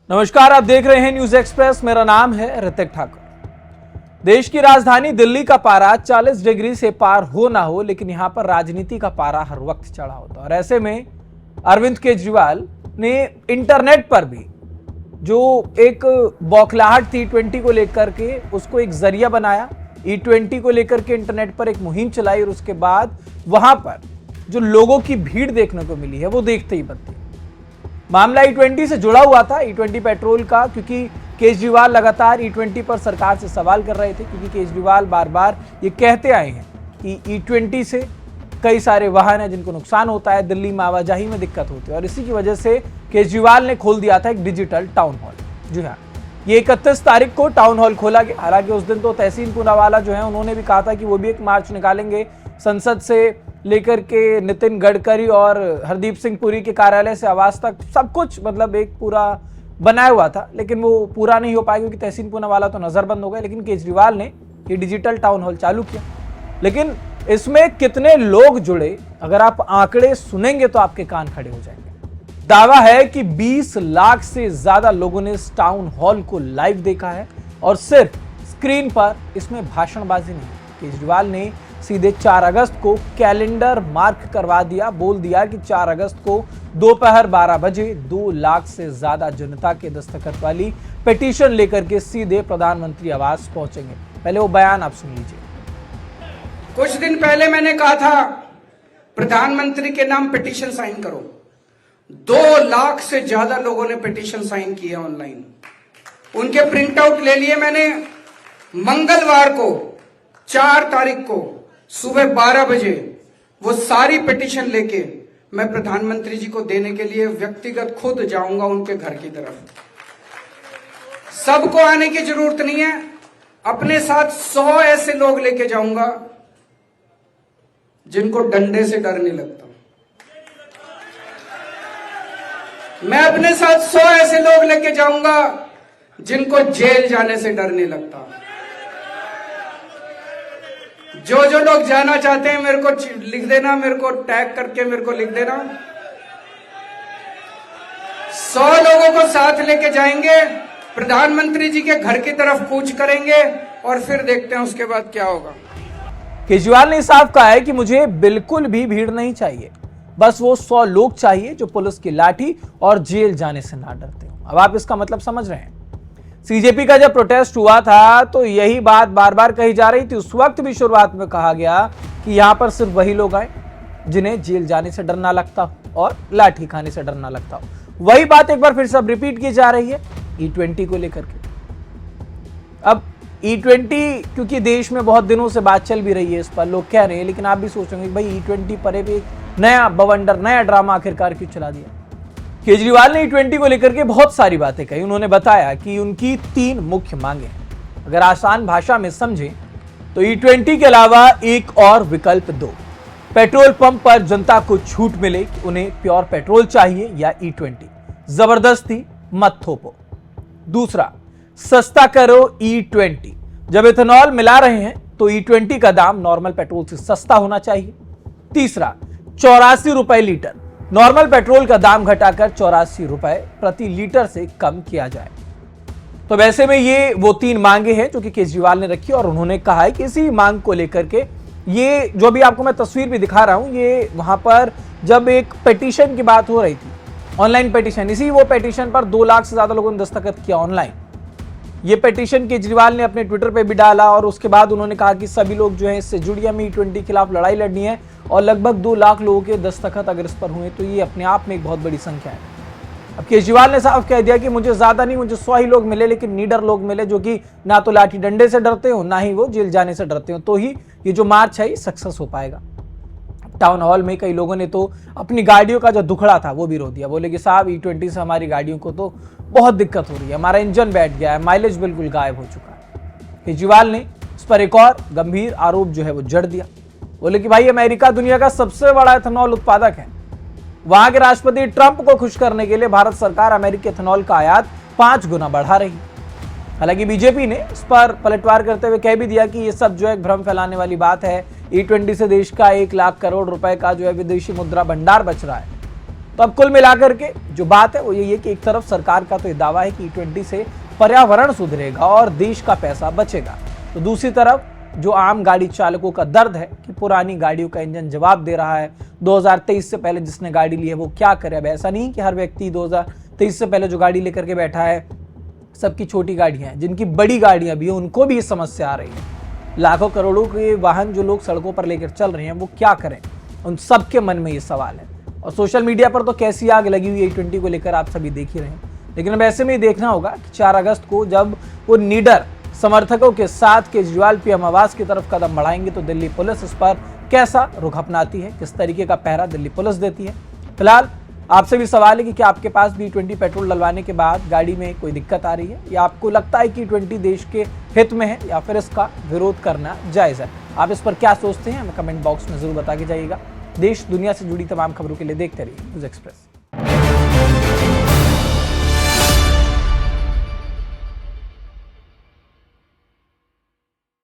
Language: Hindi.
नमस्कार, आप देख रहे हैं न्यूज एक्सप्रेस। मेरा नाम है ऋतिक ठाकुर। देश की राजधानी दिल्ली का पारा 40 डिग्री से पार हो ना हो, लेकिन यहां पर राजनीति का पारा हर वक्त चढ़ा होता है। और ऐसे में अरविंद केजरीवाल ने इंटरनेट पर भी जो एक बौखलाहट थी T20 को लेकर के, उसको एक जरिया बनाया। E20 को लेकर के इंटरनेट पर एक मुहिम चलाई और उसके बाद वहां पर जो लोगों की भीड़ देखने को मिली है वो देखते ही बनती है। मामला E20 से जुड़ा हुआ था, E20 पेट्रोल का, क्योंकि केजरीवाल लगातार E20 पर सरकार से सवाल कर रहे थे, क्योंकि केजरीवाल बार बार ये कहते आए हैं कि E20 से कई सारे वाहन हैं जिनको नुकसान होता है, दिल्ली में आवाजाही में दिक्कत होती है। और इसी की वजह से केजरीवाल ने खोल दिया था एक डिजिटल टाउन हॉल। जी हाँ, ये 31 तारीख को टाउन हॉल खोला गया। हालांकि उस दिन तो तहसीन पूनावाला जो है उन्होंने भी कहा था कि वो भी एक मार्च निकालेंगे, संसद से लेकर के नितिन गडकरी और हरदीप सिंह पुरी के कार्यालय से आवास तक सब कुछ, मतलब एक पूरा बनाया हुआ था, लेकिन वो पूरा नहीं हो पाया क्योंकि तहसीन पूनावाला तो नजरबंद हो गए। लेकिन केजरीवाल ने ये डिजिटल टाउन हॉल चालू किया। लेकिन इसमें कितने लोग जुड़े, अगर आप आंकड़े सुनेंगे तो आपके कान खड़े हो जाएंगे। दावा है कि 20 लाख से ज्यादा लोगों ने इस टाउन हॉल को लाइव देखा है और सिर्फ स्क्रीन पर। इसमें भाषणबाजी नहीं, केजरीवाल ने सीधे 4 अगस्त को कैलेंडर मार्क करवा दिया। बोल दिया कि 4 अगस्त को दोपहर 12 बजे 2 लाख से ज्यादा जनता के दस्तखत वाली पिटीशन लेकर के सीधे प्रधानमंत्री आवास पहुंचेंगे। पहले वो बयान आप सुन लीजिए। कुछ दिन पहले मैंने कहा था प्रधानमंत्री के नाम पिटीशन साइन करो। 2 लाख से ज्यादा लोगों ने पिटीशन साइन किए ऑनलाइन। उनके प्रिंट आउट ले लिए मैंने। मंगलवार को 4 तारीख को सुबह 12 बजे वो सारी पिटीशन लेके मैं प्रधानमंत्री जी को देने के लिए व्यक्तिगत खुद जाऊंगा उनके घर की तरफ। सबको आने की जरूरत नहीं है, अपने साथ 100 ऐसे लोग लेके जाऊंगा जिनको डंडे से डर नहीं लगता। मैं अपने साथ 100 ऐसे लोग लेके जाऊंगा जिनको जेल जाने से डर नहीं लगता। जो जो लोग जाना चाहते हैं मेरे को लिख देना, मेरे को टैग करके मेरे को लिख देना। 100 लोगों को साथ लेके जाएंगे, प्रधानमंत्री जी के घर की तरफ कूच करेंगे और फिर देखते हैं उसके बाद क्या होगा। केजरीवाल ने साफ कहा है कि मुझे बिल्कुल भी भीड़ नहीं चाहिए, बस वो 100 लोग चाहिए जो पुलिस की लाठी और जेल जाने से ना डरते हो। अब आप इसका मतलब समझ रहे हैं। सीजेपी का जब प्रोटेस्ट हुआ था तो यही बात बार बार कही जा रही थी। उस वक्त भी शुरुआत में कहा गया कि यहां पर सिर्फ वही लोग आए जिन्हें जेल जाने से डर ना लगता हो और लाठी खाने से डर ना लगता हो। वही बात एक बार फिर से अब रिपीट की जा रही है E20 को लेकर के। अब E20 क्योंकि देश में बहुत दिनों से बात चल भी रही है, इस पर लोग कह रहे हैं, लेकिन आप भी सोचेंगे भाई E20 पर भी एक नया बवंडर, नया ड्रामा आखिरकार क्यों चला दिया। केजरीवाल ने E20 को लेकर के बहुत सारी बातें कही। उन्होंने बताया कि उनकी 3 मुख्य मांगे हैं। अगर आसान भाषा में समझें तो E20 के अलावा एक और विकल्प दो। पेट्रोल पंप पर जनता को छूट मिले कि उन्हें प्योर पेट्रोल चाहिए या E20, जबरदस्ती मत थोपो। दूसरा, सस्ता करो E20। जब इथेनॉल मिला रहे हैं तो E20 का दाम नॉर्मल पेट्रोल से सस्ता होना चाहिए। तीसरा, 84 रुपए लीटर, नॉर्मल पेट्रोल का दाम घटाकर 84 रुपए प्रति लीटर से कम किया जाए। तो वैसे में ये वो 3 मांगे हैं जो कि केजरीवाल ने रखी और उन्होंने कहा है कि इसी मांग को लेकर के ये जो भी आपको मैं तस्वीर भी दिखा रहा हूं, ये वहां पर जब एक पिटीशन की बात हो रही थी, ऑनलाइन पिटीशन, इसी वो पिटीशन पर 2 लाख से ज्यादा लोगों ने दस्तखत किया ऑनलाइन। ये पिटीशन केजरीवाल ने अपने ट्विटर पे भी डाला और उसके बाद उन्होंने कहा कि सभी लोग जो हैं इससे जुड़िए, हमें E20 के खिलाफ लड़ाई लड़नी है। और लगभग 2 लाख लोगों के दस्तखत अगर इस पर हुए तो ये अपने आप में एक बहुत बड़ी संख्या है। अब केजरीवाल ने साफ कह दिया कि मुझे ज्यादा नहीं, मुझे 100 ही लोग मिले, लेकिन नीडर लोग मिले जो कि ना तो लाठी डंडे से डरते हो, ना ही वो जेल जाने से डरते हो, तो ही ये जो मार्च है ये सक्सेस हो पाएगा। टाउन हॉल में कई लोगों ने तो अपनी गाड़ियों का जो दुखड़ा था वो भी रो दिया। बोले कि साहब E20 से हमारी गाड़ियों को तो बहुत दिक्कत हो रही है, हमारा इंजन बैठ गया है, माइलेज बिल्कुल गायब हो चुका है। केजरीवाल ने इस पर एक और गंभीर आरोप जो है वो जड़ दिया। बोले कि भाई अमेरिका दुनिया का सबसे बड़ा इथेनॉल उत्पादक है। वहां के राष्ट्रपति ट्रंप को खुश करने के लिए भारत सरकार अमेरिकी इथेनॉल का आयात 5 गुना बढ़ा रही। हालांकि बीजेपी ने इस पर पलटवार करते हुए कह भी दिया कि ये सब जो है भ्रम फैलाने वाली बात है। E20 से देश का 1 लाख करोड़ रुपए का जो है विदेशी मुद्रा भंडार बच रहा है। तो अब कुल मिलाकर के जो बात है वो यही है कि एक तरफ सरकार का तो ये दावा है कि E20 से पर्यावरण सुधरेगा और देश का पैसा बचेगा, तो दूसरी तरफ जो आम गाड़ी चालकों का दर्द है कि पुरानी गाड़ियों का इंजन जवाब दे रहा है। 2023 से पहले जिसने गाड़ी ली है वो क्या करे। अब ऐसा नहीं कि हर व्यक्ति 2023 से पहले जो गाड़ी लेकर के बैठा है सबकी छोटी गाड़ियां हैं, जिनकी बड़ी गाड़ियां भी हैं उनको भी ये समस्या आ रही है। लाखों करोड़ों के वाहन जो लोग सड़कों पर लेकर चल रहे हैं वो क्या करें, उन सबके मन में ये सवाल है। और सोशल मीडिया पर तो कैसी आग लगी हुई है E20 को लेकर आप सभी देख ही रहे हैं। लेकिन अब ऐसे में ही देखना होगा कि 4 अगस्त को जब वो निडर समर्थकों के साथ केजरीवाल पीएम आवास की तरफ कदम बढ़ाएंगे तो दिल्ली पुलिस इस पर कैसा रुख अपनाती है, किस तरीके का पहरा दिल्ली पुलिस देती है। फिलहाल आपसे भी सवाल है कि क्या आपके पास भी E20 पेट्रोल डलवाने के बाद गाड़ी में कोई दिक्कत आ रही है, या आपको लगता है कि E20 देश के हित में है, या फिर इसका विरोध करना जायज है। आप इस पर क्या सोचते हैं हमें कमेंट बॉक्स में जरूर बता के जाइएगा। देश दुनिया से जुड़ी तमाम खबरों के लिए देखते रहिए न्यूज़ एक्सप्रेस।